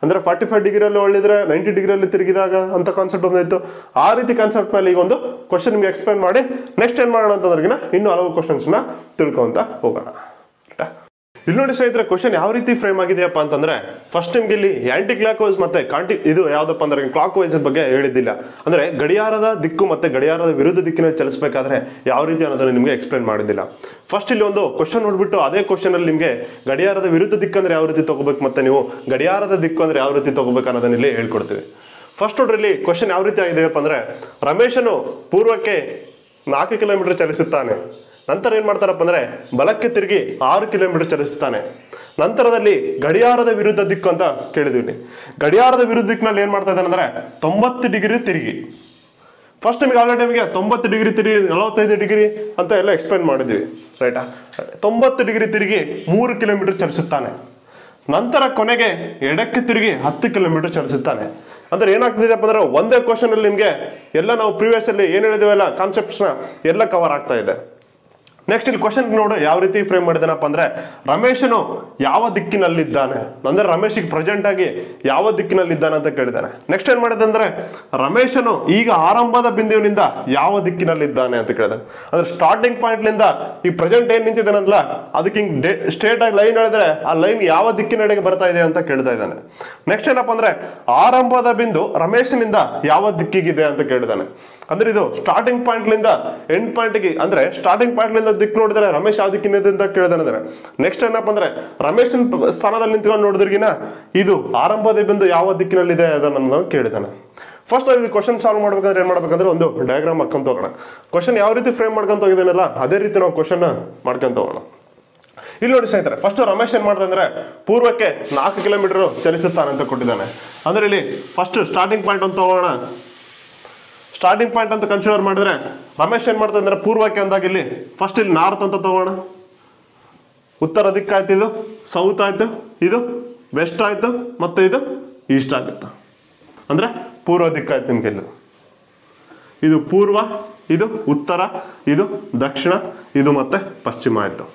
ಅಂದ್ರೆ 45 ಡಿಗ್ರಿಯಲ್ಲಿ ಒಳ್ಳಿದ್ರೆ 90 ಡಿಗ್ರಿಯಲ್ಲಿ ತಿರುಗಿದಾಗ ಅಂತ ಕಾನ್ಸೆಪ್ಟ್ ಬಂದಿತ್ತು. ಆ ರೀತಿ ಕಾನ್ಸೆಪ್ಟ್ ಮೇಲೆ ಈಗ ಒಂದು ಕ್ವಶನ್ ನಿಮ್ಗೆ ಎಕ್ಸ್ಪ್ಲೈನ್ ಮಾಡಿ ನೆಕ್ಸ್ಟ್ ಏನ್ ಮಾಡೋಣ ಅಂತಂದ್ರೆ ಇನ್ನು ಹಲವು ಕ್ವಶನ್ಸ್ ನ ತಿಳ್ಕೊಂತ ಹೋಗೋಣ. ಇಲ್ಲಿ ನೋಡಿ ಸ್ನೇಹಿತರೆ, ಕ್ವಶನ್ ಯಾವ ರೀತಿ ಫ್ರೇಮ್ ಆಗಿದೆಯಪ್ಪ ಅಂತಂದ್ರೆ ಫಸ್ಟ್ ನಿಮ್ಗೆ ಇಲ್ಲಿ ಆಂಟಿ ಕ್ಲಾಕ್ ವೈಸ್ ಮತ್ತೆ ಇದು ಯಾವ್ದಪ್ಪ ಅಂದ್ರೆ ಕ್ಲಾಕ್ ವೈಸ್ ಬಗ್ಗೆ ಹೇಳಿದ್ದಿಲ್ಲ. ಅಂದ್ರೆ ಗಡಿಯಾರದ ದಿಕ್ಕು ಮತ್ತೆ ಗಡಿಯಾರದ ವಿರುದ್ಧ ದಿಕ್ಕಿನಲ್ಲಿ ಚಲಿಸಬೇಕಾದ್ರೆ ಯಾವ ರೀತಿ ಅನ್ನೋದನ್ನ ನಿಮ್ಗೆ ಎಕ್ಸ್ಪ್ಲೈನ್ ಮಾಡಿದ್ದಿಲ್ಲ. ಫಸ್ಟ್ ಇಲ್ಲಿ ಒಂದು ಕ್ವಶನ್ ನೋಡ್ಬಿಟ್ಟು ಅದೇ ಕ್ವಶನ್ ಅಲ್ಲಿ ನಿಮ್ಗೆ ಗಡಿಯಾರದ ವಿರುದ್ಧ ದಿಕ್ಕು ಅಂದ್ರೆ ಯಾವ ರೀತಿ ತಗೋಬೇಕು ಮತ್ತೆ ನೀವು ಗಡಿಯಾರದ ದಿಕ್ಕು ಅಂದ್ರೆ ಯಾವ ರೀತಿ ತಗೋಬೇಕು ಅನ್ನೋದನ್ನ ಇಲ್ಲಿ ಹೇಳ್ಕೊಡ್ತೀವಿ. ಫಸ್ಟ್ ನೋಡ್ರಿ, ಇಲ್ಲಿ ಕ್ವಶನ್ ಯಾವ ರೀತಿ ಆಗಿದೆಯಪ್ಪ ಅಂದ್ರೆ ರಮೇಶನು ಪೂರ್ವಕ್ಕೆ 4 ಕಿಲೋಮೀಟರ್ ಚಲಿಸುತ್ತಾನೆ. ನಂತರ ಏನ್ ಮಾಡ್ತಾರಪ್ಪ ಅಂದ್ರೆ ಬಲಕ್ಕೆ ತಿರುಗಿ 6 ಕಿಲೋಮೀಟರ್ ಚಲಿಸುತ್ತಾನೆ. ನಂತರದಲ್ಲಿ ಗಡಿಯಾರದ ವಿರುದ್ಧ ದಿಕ್ಕು ಅಂತ ಕೇಳಿದ್ವಿ. ಗಡಿಯಾರದ ವಿರುದ್ಧ ದಿಕ್ಕಿನಲ್ಲಿ ಏನ್ ಮಾಡ್ತಾ ಇದ್ದಾನೆ ಅಂದ್ರೆ 90 ಡಿಗ್ರಿ ತಿರುಗಿ. ಫಸ್ಟ್ ನಿಮ್ಗೆ ಆಲ್ರೆಡಿ ನಿಮಗೆ 90 ಡಿಗ್ರಿ ತಿರುಗಿ 45 ಡಿಗ್ರಿ ಅಂತ ಎಲ್ಲ ಎಕ್ಸ್ಪ್ಲೈನ್ ಮಾಡಿದ್ವಿ. ರೈಟಾ? 90 ಡಿಗ್ರಿ ತಿರುಗಿ 3 ಕಿಲೋಮೀಟರ್ ಚಲಿಸುತ್ತಾನೆ. ನಂತರ ಕೊನೆಗೆ ಎಡಕ್ಕೆ ತಿರುಗಿ 10 ಕಿಲೋಮೀಟರ್ ಚಲಿಸುತ್ತಾನೆ. ಅಂದ್ರೆ ಏನಾಗ್ತಿದೆಪ್ಪ ಅಂದ್ರೆ ಒಂದೇ ಕ್ವಶನ್ ಅಲ್ಲಿ ನಿಮ್ಗೆ ಎಲ್ಲ ನಾವು ಪ್ರೀವಿಯಸ್ ಅಲ್ಲಿ ಏನ್ ಹೇಳಿದಿವಲ್ಲ ಕಾನ್ಸೆಪ್ಟ್ಸ್ ನ ಎಲ್ಲ ಕವರ್ ಆಗ್ತಾ ಇದೆ. ನೆಕ್ಸ್ಟ್ ಇಲ್ಲಿ ಕ್ವಶನ್ ನೋಡು ಯಾವ ರೀತಿ ಫ್ರೇಮ್ ಮಾಡಿದಾನಪ್ಪ ಅಂದ್ರೆ ರಮೇಶನು ಯಾವ ದಿಕ್ಕಿನಲ್ಲಿದ್ದಾನೆ ಅಂದ್ರೆ ರಮೇಶ್ ಈಗ ಪ್ರೆಸೆಂಟ್ ಆಗಿ ಯಾವ ದಿಕ್ಕಿನಲ್ಲಿದ್ದಾನೆ ಅಂತ ಕೇಳಿದಾನೆ. ನೆಕ್ಸ್ಟ್ ಏನ್ ಮಾಡಿದೆ ಅಂದ್ರೆ ರಮೇಶನು ಈಗ ಆರಂಭದ ಬಿಂದುವಿನಿಂದ ಯಾವ ದಿಕ್ಕಿನಲ್ಲಿದ್ದಾನೆ ಅಂತ ಕೇಳಿದಾನೆ. ಅಂದ್ರೆ ಸ್ಟಾರ್ಟಿಂಗ್ ಪಾಯಿಂಟ್ ಲಿಂದ ಈ ಪ್ರೆಸೆಂಟ್ ಏನ್ ನಿಂತಿದ್ದಾನಲ್ಲ ಅದಕ್ಕೆ ಹಿಂಗ್ ಸ್ಟ್ರೇಟ್ ಆಗಿ ಲೈನ್ ಹೇಳಿದ್ರೆ ಆ ಲೈನ್ ಯಾವ ದಿಕ್ಕಿನೆಡೆಗೆ ಬರ್ತಾ ಇದೆ ಅಂತ ಕೇಳ್ತಾ ಇದ್ದಾನೆ. ನೆಕ್ಸ್ಟ್ ಏನಪ್ಪಾ ಅಂದ್ರೆ ಆರಂಭದ ಬಿಂದು ರಮೇಶನಿಂದ ಯಾವ ದಿಕ್ಕಿಗಿದೆ ಅಂತ ಕೇಳಿದಾನೆ. ಅಂದ್ರೆ ಇದು ಸ್ಟಾರ್ಟಿಂಗ್ ಪಾಯಿಂಟ್ ಲಿಂದ ಎಂಡ್ ಪಾಯಿಂಟ್ ಗೆ ಅಂದ್ರೆ ಸ್ಟಾರ್ಟಿಂಗ್ ಪಾಯಿಂಟ್ ಲಿಂದ ದಿಕ್ಕು ನೋಡಿದ್ರೆ ರಮೇಶ್ ಯಾವ ದಿಕ್ಕಿನಿದೆ ಅಂತ ಕೇಳಿದಾನೆ. ನೆಕ್ಸ್ಟ್ ಏನಪ್ಪಾ ಅಂದ್ರೆ ರಮೇಶನ್ ಸ್ಥಾನದಲ್ಲಿ ನಿಂತ್ಕೊಂಡು ನೋಡಿದ್ರಿಗಿನ ಇದು ಆರಂಭದ ಬಿಂದು ಯಾವ ದಿಕ್ಕಿನಲ್ಲಿದೆ ಅದನ್ನ ಕೇಳಿದಾನೆ. ಫಸ್ಟ್ ಇದು ಕ್ವಶನ್ ಸಾಲ್ವ್ ಮಾಡ್ಬೇಕಂದ್ರೆ ಏನ್ ಮಾಡ್ಬೇಕಂದ್ರೆ ಒಂದು ಡಯಾಗ್ರಾಮ್ ಹಾಕೊಂತ ಹೋಗೋಣ. ಕ್ವಶನ್ ಯಾವ ರೀತಿ ಫ್ರೇಮ್ ಮಾಡ್ಕೊಂತ ಹೋಗಿದ್ದಾನಲ್ಲ ಅದೇ ರೀತಿ ನಾವು ಕ್ವಶನ್ ಮಾಡ್ಕೊಂತ ಹೋಗೋಣ. ಇಲ್ಲಿ ನೋಡಿ ಸ್ನೇಹಿತರೆ, ಫಸ್ಟ್ ರಮೇಶ್ ಏನ್ ಮಾಡ್ತಾ ಅಂದ್ರೆ ಪೂರ್ವಕ್ಕೆ 4 ಕಿಲೋಮೀಟರ್ ಚಲಿಸುತ್ತಾನೆ ಅಂತ ಕೊಟ್ಟಿದ್ದಾನೆ. ಅಂದ್ರೆ ಇಲ್ಲಿ ಫಸ್ಟ್ ಸ್ಟಾರ್ಟಿಂಗ್ ಪಾಯಿಂಟ್ ಅಂತ ಹೋಗೋಣ. ಸ್ಟಾರ್ಟಿಂಗ್ ಪಾಯಿಂಟ್ ಅಂತ ಕನ್ಸಿಡರ್ ಮಾಡಿದ್ರೆ ರಮೇಶ್ ಏನ್ ಮಾಡ್ತಾ ಅಂದ್ರೆ ಪೂರ್ವಕ್ಕೆ ಅಂದಾಗ ಇಲ್ಲಿ ಫಸ್ಟ್ ಇಲ್ಲಿ ನಾರ್ತ್ ಅಂತ ತಗೋಣ. ಉತ್ತರ ದಿಕ್ಕಾಯ್ತು, ಇದು ಸೌತ್ ಆಯ್ತು, ಇದು ವೆಸ್ಟ್ ಆಯ್ತು, ಮತ್ತೆ ಇದು ಈಸ್ಟ್ ಆಗುತ್ತೆ. ಅಂದ್ರೆ ಪೂರ್ವ ದಿಕ್ಕಾಯ್ತು ನಿಮ್ಗೆ. ಇದು ಪೂರ್ವ, ಇದು ಉತ್ತರ, ಇದು ದಕ್ಷಿಣ, ಇದು ಮತ್ತೆ ಪಶ್ಚಿಮ ಆಯ್ತು.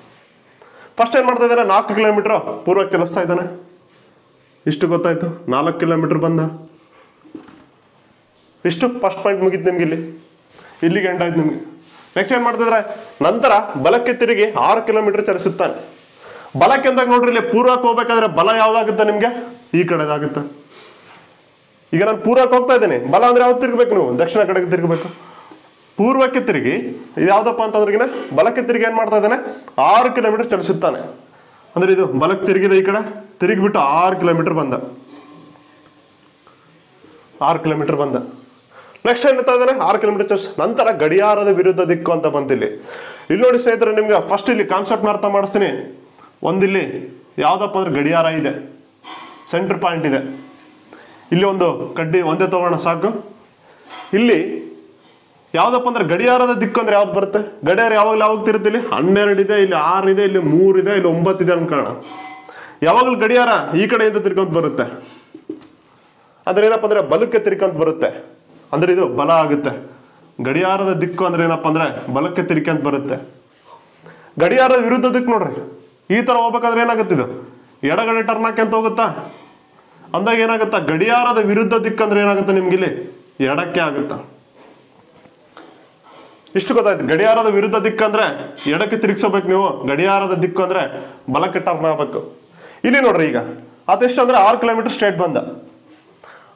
ಫಸ್ಟ್ ಏನ್ ಮಾಡ್ತಾ ಇದ್ದಾನೆ 4 ಕಿಲೋಮೀಟರ್ ಪೂರ್ವಕ್ಕೆ ಚಲಿಸ್ತಾ ಇದ್ದಾನೆ. ಇಷ್ಟು ಗೊತ್ತಾಯ್ತು. 4 ಕಿಲೋಮೀಟರ್ ಬಂದ ಇಷ್ಟು ಫಸ್ಟ್ ಪಾಯಿಂಟ್ ಮುಗಿತು ನಿಮ್ಗೆ. ಇಲ್ಲಿಗೆ ಎಂಡ್ ಆಯ್ತು ನಿಮ್ಗೆ. ನೆಕ್ಸ್ಟ್ ಏನ್ ಮಾಡ್ತಿದ್ರೆ ನಂತರ ಬಲಕ್ಕೆ ತಿರುಗಿ 6 ಕಿಲೋಮೀಟರ್ ಚಲಿಸುತ್ತಾನೆ. ಬಲಕ್ಕೆ ಅಂದಾಗ ನೋಡ್ರಿ, ಇಲ್ಲಿ ಪೂರ್ವಕ್ಕೆ ಹೋಗ್ಬೇಕಾದ್ರೆ ಬಲ ಯಾವ್ದಾಗುತ್ತೆ ನಿಮ್ಗೆ ಈ ಕಡೆದಾಗುತ್ತೆ. ಈಗ ನಾನು ಪೂರ್ವಕ್ಕೆ ಹೋಗ್ತಾ ಇದ್ದೇನೆ, ಬಲ ಅಂದ್ರೆ ಯಾವ್ದು ತಿರ್ಗಬೇಕು ನೀವು ದಕ್ಷಿಣ ಕಡೆಗೆ ತಿರ್ಗಬೇಕು. ಪೂರ್ವಕ್ಕೆ ತಿರುಗಿ ಇದು ಯಾವ್ದಪ್ಪ ಅಂತಂದ್ರಿಗಿನ ಬಲಕ್ಕೆ ತಿರುಗಿ ಏನ್ ಮಾಡ್ತಾ ಇದ್ದಾನೆ 6 ಕಿಲೋಮೀಟರ್ ಚಲಿಸುತ್ತಾನೆ. ಅಂದ್ರೆ ಇದು ಬಲಕ್ಕೆ ತಿರುಗಿದೆ, ಈ ಕಡೆ ತಿರುಗಿಬಿಟ್ಟು 6 ಕಿಲೋಮೀಟರ್ ಬಂದ. 6 ಕಿಲೋಮೀಟರ್ ಬಂದ. ನೆಕ್ಸ್ಟ್ ಏನ್ ಹೇಳ್ತಾ ಇದ್ದಾನೆ 6 ಕಿಲೋಮೀಟರ್ ಚಲಿಸ. ನಂತರ ಗಡಿಯಾರದ ವಿರುದ್ಧ ದಿಕ್ಕು ಅಂತ ಬಂತಿಲ್ಲಿ. ಇಲ್ಲಿ ನೋಡಿ ಸ್ನೇಹಿತರೆ, ನಿಮ್ಗೆ ಫಸ್ಟ್ ಇಲ್ಲಿ ಕಾನ್ಸೆಪ್ಟ್ ಅರ್ಥ ಮಾಡಿಸ್ತೀನಿ. ಒಂದಿಲ್ಲಿ ಯಾವ್ದಪ್ಪ ಅಂದ್ರೆ ಗಡಿಯಾರ ಇದೆ, ಸೆಂಟರ್ ಪಾಯಿಂಟ್ ಇದೆ. ಇಲ್ಲಿ ಒಂದು ಕಡ್ಡಿ ಒಂದೇ ತಗೋಣ ಸಾಕು. ಇಲ್ಲಿ ಯಾವ್ದಪ್ಪ ಅಂದ್ರೆ ಗಡಿಯಾರದ ದಿಕ್ಕು ಅಂದ್ರೆ ಯಾವ್ದು ಬರುತ್ತೆ? ಗಡಿಯಾರ ಯಾವಾಗಲೂ ಯಾವಾಗ್ತಿರುತ್ತೆ? ಇಲ್ಲಿ 12 ಇದೆ, ಇಲ್ಲಿ 6 ಇದೆ, ಇಲ್ಲಿ 3 ಇದೆ, ಇಲ್ಲಿ 9 ಇದೆ ಅನ್ಕೋಣ. ಯಾವಾಗಲೂ ಗಡಿಯಾರ ಈ ಕಡೆಯಿಂದ ತಿರ್ಕೊಂತ ಬರುತ್ತೆ. ಅದ್ರ ಏನಪ್ಪ ಅಂದ್ರೆ ಬಲಕ್ಕೆ ತಿರ್ಕೊಂತ ಬರುತ್ತೆ. ಅಂದ್ರೆ ಇದು ಬಲ ಆಗುತ್ತೆ. ಗಡಿಯಾರದ ದಿಕ್ಕು ಅಂದ್ರೆ ಏನಪ್ಪಾ ಅಂದ್ರೆ ಬಲಕ್ಕೆ ತಿರ್ಕೊಂತ ಬರುತ್ತೆ. ಗಡಿಯಾರದ ವಿರುದ್ಧ ದಿಕ್ಕು ನೋಡ್ರಿ, ಈ ತರ ಹೋಗ್ಬೇಕಾದ್ರೆ ಏನಾಗುತ್ತೆ? ಇದು ಎಡಗಡೆ ಟರ್ನ್ ಹಾಕ್ಯಂತ ಹೋಗುತ್ತಾ? ಅಂದಾಗ ಏನಾಗುತ್ತಾ ಗಡಿಯಾರದ ವಿರುದ್ಧ ದಿಕ್ಕು ಅಂದ್ರೆ ಏನಾಗುತ್ತೆ ನಿಮ್ಗೆ ಇಲ್ಲಿ ಎಡಕ್ಕೆ ಆಗುತ್ತಾ? ಇಷ್ಟು ಗೊತ್ತಾಯ್ತು. ಗಡಿಯಾರದ ವಿರುದ್ಧ ದಿಕ್ಕು ಅಂದ್ರೆ ಎಡಕ್ಕೆ ತಿರುಗಿಸಬೇಕು ನೀವು. ಗಡಿಯಾರದ ದಿಕ್ಕು ಅಂದ್ರೆ ಬಲಕ್ಕೆ ಟರ್ನ್ ಆಗ್ಬೇಕು. ಇಲ್ಲಿ ನೋಡ್ರಿ, ಈಗ ಅದೆಷ್ಟು ಅಂದ್ರೆ 6 ಕಿಲೋಮೀಟರ್ ಸ್ಟ್ರೇಟ್ ಬಂದ.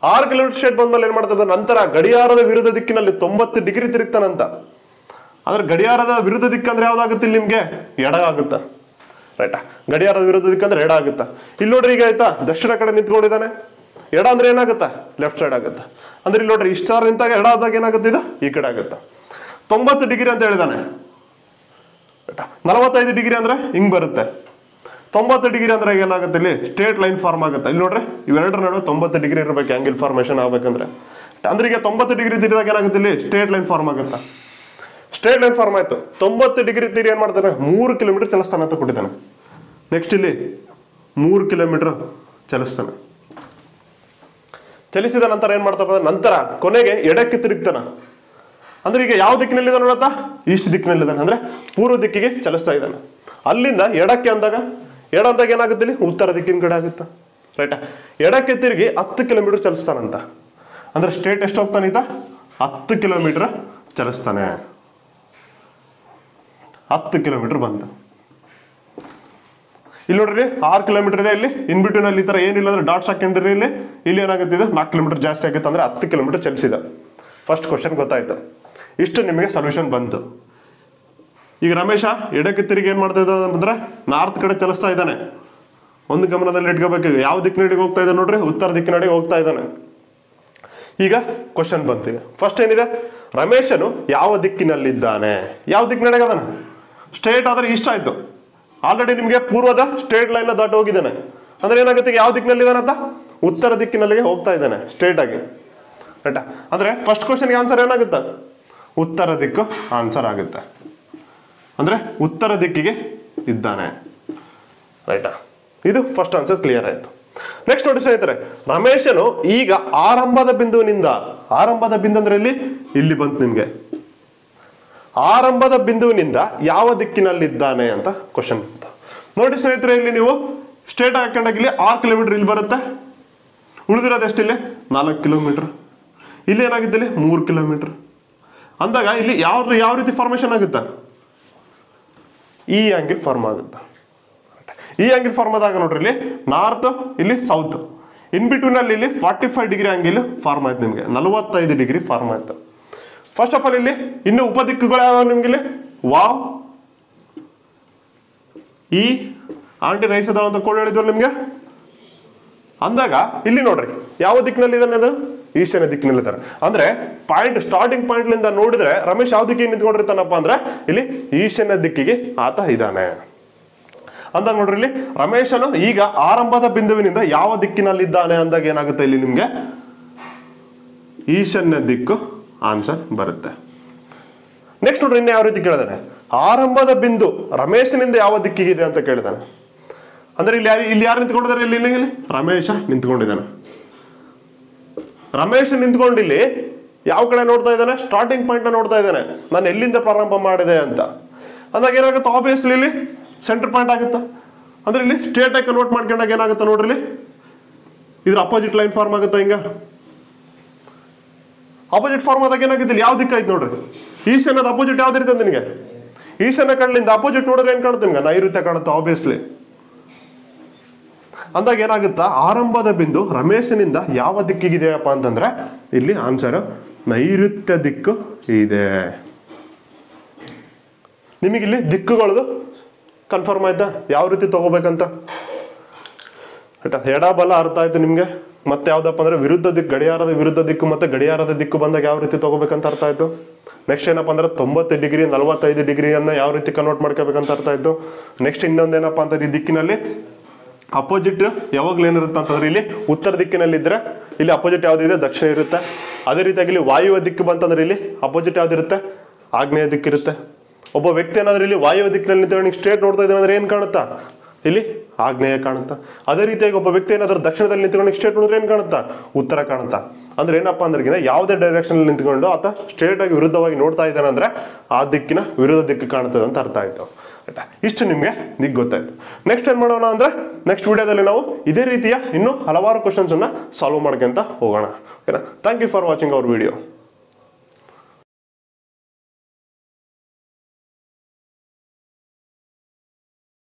6 ಕಿಲೋಮೀಟರ್ ಸ್ಟ್ರೇಟ್ ಬಂದ್ಮೇಲೆ ಏನ್ ಮಾಡ್ತದ ನಂತರ ಗಡಿಯಾರದ ವಿರುದ್ಧ ದಿಕ್ಕಿನಲ್ಲಿ 90 ಡಿಗ್ರಿ ತಿರುಗ್ತಾನಂತ. ಅಂದ್ರೆ ಗಡಿಯಾರದ ವಿರುದ್ಧ ದಿಕ್ಕು ಅಂದ್ರೆ ಯಾವ್ದಾಗುತ್ತೆ ಇಲ್ಲಿ ನಿಮ್ಗೆ ಎಡ ಆಗುತ್ತಾ? ರೈಟಾ? ಗಡಿಯಾರದ ವಿರುದ್ಧ ದಿಕ್ಕು ಅಂದ್ರೆ ಎಡ ಆಗುತ್ತಾ? ಇಲ್ಲಿ ನೋಡ್ರಿ, ಈಗ ಆಯ್ತಾ ದಕ್ಷಿಣ ಕಡೆ ನಿಂತ್ಕೊಂಡಿದ್ದಾನೆ. ಎಡ ಅಂದ್ರೆ ಏನಾಗುತ್ತಾ ಲೆಫ್ಟ್ ಸೈಡ್ ಆಗುತ್ತಾ? ಅಂದ್ರೆ ಇಲ್ಲಿ ನೋಡ್ರಿ, ಇಷ್ಟಾರ ನಿಂತಾಗ ಎಡ ಆದಾಗ ಏನಾಗುತ್ತೆ? ಇದು ಈ ಕಡೆ ಆಗುತ್ತಾ? 90 ಡಿಗ್ರಿ ಅಂತ ಹೇಳಿದಾನೆ. 45 ಡಿಗ್ರಿ ಅಂದ್ರೆ ಹಿಂಗ್ ಬರುತ್ತೆ. 90 ಡಿಗ್ರಿ ಅಂದ್ರೆ ಏನಾಗುತ್ತೆ? ಇಲ್ಲಿ ಸ್ಟ್ರೇಟ್ ಲೈನ್ ಫಾರ್ಮ್ ಆಗುತ್ತೆ. ಇಲ್ಲಿ ನೋಡ್ರಿ, ಇವೆರಡರ ನಡುವೆ 90 ಡಿಗ್ರಿ ಇರಬೇಕು ಆಂಗಲ್ ಫಾರ್ಮೇಶನ್ ಆಗ್ಬೇಕಂದ್ರೆ. ಅಂದ್ರೆ ಈಗ 90 ಡಿಗ್ರಿ ತಿರುಗಿದಾಗ ಏನಾಗುತ್ತೆ ಇಲ್ಲಿ ಸ್ಟ್ರೇಟ್ ಲೈನ್ ಫಾರ್ಮ್ ಆಗುತ್ತಾ? ಸ್ಟ್ರೇಟ್ ಲೈನ್ ಫಾರ್ಮ್ ಆಯ್ತು. 90 ಡಿಗ್ರಿ ತಿರುಗಿ ಏನ್ ಮಾಡ್ತಾನೆ 3 ಕಿಲೋಮೀಟರ್ ಚಲಿಸ್ತಾನೆ ಅಂತ ಕೊಟ್ಟಿದ್ದಾನೆ. ನೆಕ್ಸ್ಟ್ ಇಲ್ಲಿ 3 ಕಿಲೋಮೀಟರ್ ಚಲಿಸ್ತಾನೆ. ಚಲಿಸಿದ ನಂತರ ಏನ್ ಮಾಡ್ತಪ್ಪ ನಂತರ ಕೊನೆಗೆ ಎಡಕ್ಕೆ ತಿರುಗ್ತಾನ. ಅಂದ್ರೆ ಈಗ ಯಾವ ದಿಕ್ಕಿನಲ್ಲಿದ್ದಾನೆ ನೋಡತ್ತಾ? ಈಸ್ಟ್ ದಿಕ್ಕಿನಲ್ಲಿದ್ದಾನೆ, ಅಂದ್ರೆ ಪೂರ್ವ ದಿಕ್ಕಿಗೆ ಚಲಿಸ್ತಾ ಇದ್ದಾನೆ. ಅಲ್ಲಿಂದ ಎಡಕ್ಕೆ ಅಂದಾಗ ಏನಾಗುತ್ತೆ ಇಲ್ಲಿ ಉತ್ತರ ದಿಕ್ಕಿನ ಕಡೆ ಆಗುತ್ತಾ, ರೈಟಾ? ಎಡಕ್ಕೆ ತಿರುಗಿ 10 ಕಿಲೋಮೀಟರ್ ಚಲಿಸ್ತಾನಂತ. ಅಂದ್ರೆ ಸ್ಟ್ರೇಟ್ ಎಷ್ಟು ಹೋಗ್ತಾನೆ ಈತ? 10 ಕಿಲೋಮೀಟರ್ ಚಲಿಸ್ತಾನೆ. 10 ಕಿಲೋಮೀಟರ್ ಬಂತ. ಇಲ್ಲಿ ನೋಡ್ರಿ 6 ಕಿಲೋಮೀಟರ್ ಇದೆ. ಇಲ್ಲಿ ಇನ್ ಬಿಟ್ವೀನ್ ಅಲ್ಲಿ ಈ ತರ ಏನಿಲ್ಲ ಅಂದ್ರೆ ಡಾಟ್ಸ್ ಹಾಕೊಂಡಿರಿ. ಇಲ್ಲಿ ಏನಾಗುತ್ತೆ 4 ಕಿಲೋಮೀಟರ್ ಜಾಸ್ತಿ ಆಗುತ್ತೆ, ಅಂದ್ರೆ 10 ಕಿಲೋಮೀಟರ್ ಚಲಿಸಿದ. ಫಸ್ಟ್ ಕ್ವಶನ್ ಗೊತ್ತಾಯ್ತು. ಇಷ್ಟು ನಿಮಗೆ ಸೊಲ್ಯೂಷನ್ ಬಂತು. ಈಗ ರಮೇಶ ಎಡಕ್ಕೆ ತಿರುಗಿ ಏನ್ ಮಾಡ್ತಾ ಇದ್ದಾನೆ ಅಂದ್ರೆ ನಾರ್ತ್ ಕಡೆ ಚಲಿಸ್ತಾ ಇದ್ದಾನೆ. ಒಂದು ಗಮನದಲ್ಲಿ ಇಟ್ಕೋಬೇಕು. ಯಾವ ದಿಕ್ಕಿನಡೆಗೆ ಹೋಗ್ತಾ ಇದ್ದಾನೆ ನೋಡ್ರಿ? ಉತ್ತರ ದಿಕ್ಕಿನಡೆಗೆ ಹೋಗ್ತಾ ಇದ್ದಾನೆ. ಈಗ ಕ್ವಶನ್ ಬಂತು. ಈಗ ಫಸ್ಟ್ ಏನಿದೆ, ರಮೇಶನು ಯಾವ ದಿಕ್ಕಿನಲ್ಲಿದ್ದಾನೆ? ಯಾವ ದಿಕ್ಕಿನಡೆಗೆ ಅದಾನ? ಸ್ಟ್ರೇಟ್ ಆದ್ರೆ ಇಷ್ಟ ಆಯ್ತು. ಆಲ್ರೆಡಿ ನಿಮಗೆ ಪೂರ್ವದ ಸ್ಟ್ರೇಟ್ ಲೈನ್ ದಾಟಿ ಹೋಗಿದ್ದಾನೆ. ಅಂದ್ರೆ ಏನಾಗುತ್ತೆ, ಯಾವ ದಿಕ್ಕಿನಲ್ಲಿ ಇದಾನೆ ಅಂತ? ಉತ್ತರ ದಿಕ್ಕಿನಲ್ಲಿಗೆ ಹೋಗ್ತಾ ಇದ್ದಾನೆ ಸ್ಟ್ರೇಟ್ ಆಗಿ, ರೈಟಾ? ಅಂದ್ರೆ ಫಸ್ಟ್ ಕ್ವಶನ್ಗೆ ಆನ್ಸರ್ ಏನಾಗುತ್ತೆ? ಉತ್ತರ ದಿಕ್ಕು ಆನ್ಸರ್ ಆಗುತ್ತೆ. ಅಂದ್ರೆ ಉತ್ತರ ದಿಕ್ಕಿಗೆ ಇದ್ದಾನೆ, ರೈಟಾ? ಇದು ಫಸ್ಟ್ ಆನ್ಸರ್ ಕ್ಲಿಯರ್ ಆಯ್ತು. ನೆಕ್ಸ್ಟ್ ನೋಡಿ ಸ್ನೇಹಿತರೆ, ರಮೇಶನು ಈಗ ಆರಂಭದ ಬಿಂದುವಿನಿಂದ, ಆರಂಭದ ಬಿಂದು ಅಂದ್ರೆ ಇಲ್ಲಿ ಬಂತು ನಿಮ್ಗೆ, ಆರಂಭದ ಬಿಂದುವಿನಿಂದ ಯಾವ ದಿಕ್ಕಿನಲ್ಲಿದ್ದಾನೆ ಅಂತ ಕ್ವಶನ್ ಅಂತ ನೋಡಿ ಸ್ನೇಹಿತರೆ. ಇಲ್ಲಿ ನೀವು ಸ್ಟ್ರೇಟ್ ಹಾಕೊಂಡಾಗ ಇಲ್ಲಿ 6 ಕಿಲೋಮೀಟರ್ ಇಲ್ಲಿ ಬರುತ್ತೆ. ಉಳಿದಿರೋದು ಎಷ್ಟು? ಇಲ್ಲಿ 4 ಕಿಲೋಮೀಟರ್. ಇಲ್ಲಿ ಏನಾಗುತ್ತೆ? ಇಲ್ಲಿ 3 ಕಿಲೋಮೀಟರ್ ಅಂದಾಗ ಇಲ್ಲಿ ಯಾವ ರೀತಿ ಫಾರ್ಮೇಶನ್ ಆಗುತ್ತೆ? ಈ ಆಂಗಿಲ್ ಫಾರ್ಮ್ ಆಗುತ್ತೆ. ಈ ಆಂಗಿಲ್ ಫಾರ್ಮ್ ಆದಾಗ ನೋಡ್ರಿ, ಇಲ್ಲಿ ನಾರ್ತ್, ಇಲ್ಲಿ ಸೌತ್, ಇನ್ ಬಿಟ್ವೀನ್ ಅಲ್ಲಿ ಇಲ್ಲಿ 45 ಡಿಗ್ರಿ ಆಂಗಿಲ್ ಫಾರ್ಮ್ ಆಯ್ತು. ನಿಮ್ಗೆ 45 ಡಿಗ್ರಿ ಫಾರ್ಮ್ ಆಯ್ತು. ಫಸ್ಟ್ ಆಫ್ ಆಲ್ ಇಲ್ಲಿ ಇನ್ನು ಉಪದಿಕ್ಕುಗಳು ಯಾವ ನಿಮ್ಗೆ? ಇಲ್ಲಿ ವಾವ್, ಈ ಆಂಟಿ ರೈಸ್ ಅದಾವ ಅಂತ ಕೋಡ್ ಹೇಳಿದ್ವಲ್ಲ ನಿಮ್ಗೆ. ಅಂದಾಗ ಇಲ್ಲಿ ನೋಡ್ರಿ ಯಾವ ದಿಕ್ಕಿನಲ್ಲಿ ಇದಾನೆ? ಅದು ಈಶಾನ್ಯ ದಿಕ್ಕಿನಲ್ಲಿ ಇದ್ದಾರೆ. ಅಂದ್ರೆ ಪಾಯಿಂಟ್, ಸ್ಟಾರ್ಟಿಂಗ್ ಪಾಯಿಂಟ್ ಲಿಂದ ನೋಡಿದ್ರೆ ರಮೇಶ್ ಯಾವ ದಿಕ್ಕಿಗೆ ನಿಂತ್ಕೊಂಡಿರ್ತಾನಪ್ಪ ಅಂದ್ರೆ ಇಲ್ಲಿ ಈಶಾನ್ಯ ದಿಕ್ಕಿಗೆ ಆತ ಇದ್ದಾನೆ. ಅಂದಾಗ ನೋಡ್ರಿ, ಇಲ್ಲಿ ರಮೇಶನು ಈಗ ಆರಂಭದ ಬಿಂದುವಿನಿಂದ ಯಾವ ದಿಕ್ಕಿನಲ್ಲಿದ್ದಾನೆ ಅಂದಾಗ ಏನಾಗುತ್ತೆ? ಇಲ್ಲಿ ನಿಮ್ಗೆ ಈಶಾನ್ಯ ದಿಕ್ಕು ಆನ್ಸರ್ ಬರುತ್ತೆ. ನೆಕ್ಸ್ಟ್ ನೋಡ್ರಿ, ಇನ್ನು ಯಾವ ರೀತಿ ಕೇಳಿದಾನೆ? ಆರಂಭದ ಬಿಂದು ರಮೇಶನಿಂದ ಯಾವ ದಿಕ್ಕಿಗಿದೆ ಅಂತ ಕೇಳಿದಾನೆ. ಅಂದ್ರೆ ಇಲ್ಲಿ ಯಾರು ನಿಂತ್ಕೊಂಡಿದ್ದಾರೆ? ಇಲ್ಲಿ ರಮೇಶ ನಿಂತ್ಕೊಂಡಿದ್ದಾನೆ. ರಮೇಶ ನಿಂತ್ಕೊಂಡು ಇಲ್ಲಿ ಯಾವ ಕಡೆ ನೋಡ್ತಾ ಇದ್ದಾನೆ? ಸ್ಟಾರ್ಟಿಂಗ್ ಪಾಯಿಂಟ್ ನೋಡ್ತಾ ಇದ್ದಾನೆ. ನಾನು ಎಲ್ಲಿಂದ ಪ್ರಾರಂಭ ಮಾಡಿದೆ ಅಂತ ಅಂದಾಗ ಏನಾಗುತ್ತೆ? ಆಬ್ವಿಯಸ್ಲಿ ಇಲ್ಲಿ ಸೆಂಟರ್ ಪಾಯಿಂಟ್ ಆಗುತ್ತಾ? ಅಂದ್ರೆ ಇಲ್ಲಿ ಸ್ಟ್ರೇಟ್ ಆಗಿ ಕನ್ವರ್ಟ್ ಮಾಡ್ಕೊಂಡಾಗ ಏನಾಗುತ್ತೆ ನೋಡ್ರಿ, ಇದ್ರ ಅಪೋಸಿಟ್ ಲೈನ್ ಫಾರ್ಮ್ ಆಗುತ್ತಾ? ಹಿಂಗ ಅಪೋಸಿಟ್ ಫಾರ್ಮ್ ಆದಾಗ ಏನಾಗುತ್ತೆ? ಇಲ್ಲಿ ಯಾವ ದಿಕ್ಕಾಯ್ತು ನೋಡ್ರಿ? ಈಶಾನ್ಯದ ಅಪೋಸಿಟ್ ಯಾವ್ದು ಇರುತ್ತೆ ನಿನಗೆ? ಈಶಾನ್ಯ ಕಣ್ಣಿಂದ ಅಪೋಸಿಟ್ ನೋಡಿದ್ರೆ ಏನ್ ಕಾಣುತ್ತೆ ನಿಮ್ಗೆ? ನೈಋತ್ಯ ಕಾಣುತ್ತೆ ಆಬ್ವಿಯಸ್ಲಿ. ಅಂದಾಗ ಏನಾಗುತ್ತಾ? ಆರಂಭದ ಬಿಂದು ರಮೇಶನಿಂದ ಯಾವ ದಿಕ್ಕಿಗಿದೆಯಪ್ಪ ಅಂತಂದ್ರೆ ಇಲ್ಲಿ ಆನ್ಸರ್ ನೈಋತ್ಯ ದಿಕ್ಕು ಇದೆ. ನಿಮಗಿಲ್ಲಿ ದಿಕ್ಕುಗಳದು ಕನ್ಫರ್ಮ್ ಆಯ್ತಾ? ಯಾವ ರೀತಿ ತಗೋಬೇಕಂತ? ಎಡ ಬಲ ಅರ್ಥ ಆಯ್ತು ನಿಮ್ಗೆ. ಮತ್ತೆ ಯಾವ್ದಪ್ಪ ಅಂದ್ರೆ ವಿರುದ್ಧ ದಿಕ್ಕು, ಗಡಿಯಾರದ ವಿರುದ್ಧ ದಿಕ್ಕು ಮತ್ತೆ ಗಡಿಯಾರದ ದಿಕ್ಕು ಬಂದಾಗ ಯಾವ ರೀತಿ ತಗೋಬೇಕಂತ ಅರ್ಥ ಆಯ್ತು. ನೆಕ್ಸ್ಟ್ ಏನಪ್ಪಾ ಅಂದ್ರೆ 90 ಡಿಗ್ರಿ 45 ಡಿಗ್ರಿಯನ್ನ ಯಾವ ರೀತಿ ಕನ್ವರ್ಟ್ ಮಾಡ್ಕೋಬೇಕಂತ ಅರ್ಥ ಆಯ್ತು. ನೆಕ್ಸ್ಟ್ ಇನ್ನೊಂದೇನಪ್ಪಾ ಅಂತಂದ್ರೆ ಈ ದಿಕ್ಕಿನಲ್ಲಿ ಅಪೋಸಿಟ್ ಯಾವಾಗ್ಲೂ ಏನಿರುತ್ತೆ ಅಂತಂದ್ರೆ ಇಲ್ಲಿ ಉತ್ತರ ದಿಕ್ಕಿನಲ್ಲಿ ಇದ್ರೆ ಇಲ್ಲಿ ಅಪೋಸಿಟ್ ಯಾವ್ದಿದೆ? ದಕ್ಷಿಣ ಇರುತ್ತೆ. ಅದೇ ರೀತಿಯಾಗಿ ಇಲ್ಲಿ ವಾಯುವ್ಯ ದಿಕ್ಕು ಬಂತಂದ್ರೆ ಇಲ್ಲಿ ಅಪೋಸಿಟ್ ಯಾವ್ದಿರುತ್ತೆ? ಆಗ್ನೇಯ ದಿಕ್ಕಿರುತ್ತೆ. ಒಬ್ಬ ವ್ಯಕ್ತಿ ಏನಾದ್ರೆ ಇಲ್ಲಿ ವಾಯುವ್ಯ ದಿಕ್ಕಿನಲ್ಲಿ ನಿಂತ್ಕೊಂಡು ಸ್ಟ್ರೇಟ್ ನೋಡ್ತಾ ಇದ್ದಾನೆ ಅಂದ್ರೆ ಏನ್ ಕಾಣುತ್ತಾ? ಇಲ್ಲಿ ಆಗ್ನೇಯ ಕಾಣುತ್ತಾ. ಅದೇ ರೀತಿಯಾಗಿ ಒಬ್ಬ ವ್ಯಕ್ತಿ ಏನಾದ್ರೂ ದಕ್ಷಿಣದಲ್ಲಿ ನಿಂತ್ಕೊಂಡು ಸ್ಟ್ರೇಟ್ ನೋಡಿದ್ರೆ ಏನ್ ಕಾಣುತ್ತಾ? ಉತ್ತರ ಕಾಣುತ್ತಾ. ಅಂದ್ರೆ ಏನಪ್ಪಾ ಅಂದ್ರೆ ಯಾವುದೇ ಡೈರೆಕ್ಷನ್ ನಿಂತ್ಕೊಂಡು ಆತ ಸ್ಟ್ರೇಟ್ ಆಗಿ ವಿರುದ್ಧವಾಗಿ ನೋಡ್ತಾ ಇದ್ದಾನೆ ಅಂದ್ರೆ ಆ ದಿಕ್ಕಿನ ವಿರುದ್ಧ ದಿಕ್ಕು ಕಾಣುತ್ತದೆ ಅಂತ ಅರ್ಥ ಆಯ್ತು. ಇಷ್ಟು ನಿಮ್ಗೆ ಗೊತ್ತಾಯ್ತು. ನೆಕ್ಸ್ಟ್ ಏನ್ ಮಾಡೋಣ ಅಂದ್ರೆ ನೆಕ್ಸ್ಟ್ ವಿಡಿಯೋದಲ್ಲಿ ನಾವು ಇದೇ ರೀತಿಯ ಇನ್ನೂ ಹಲವಾರು ಕ್ವಶನ್ಸ್ ಅನ್ನ ಸಾಲ್ವ್ ಮಾಡ್ಕೊಂತ ಹೋಗೋಣ. ಓಕೆನಾ? Thank you for watching our video.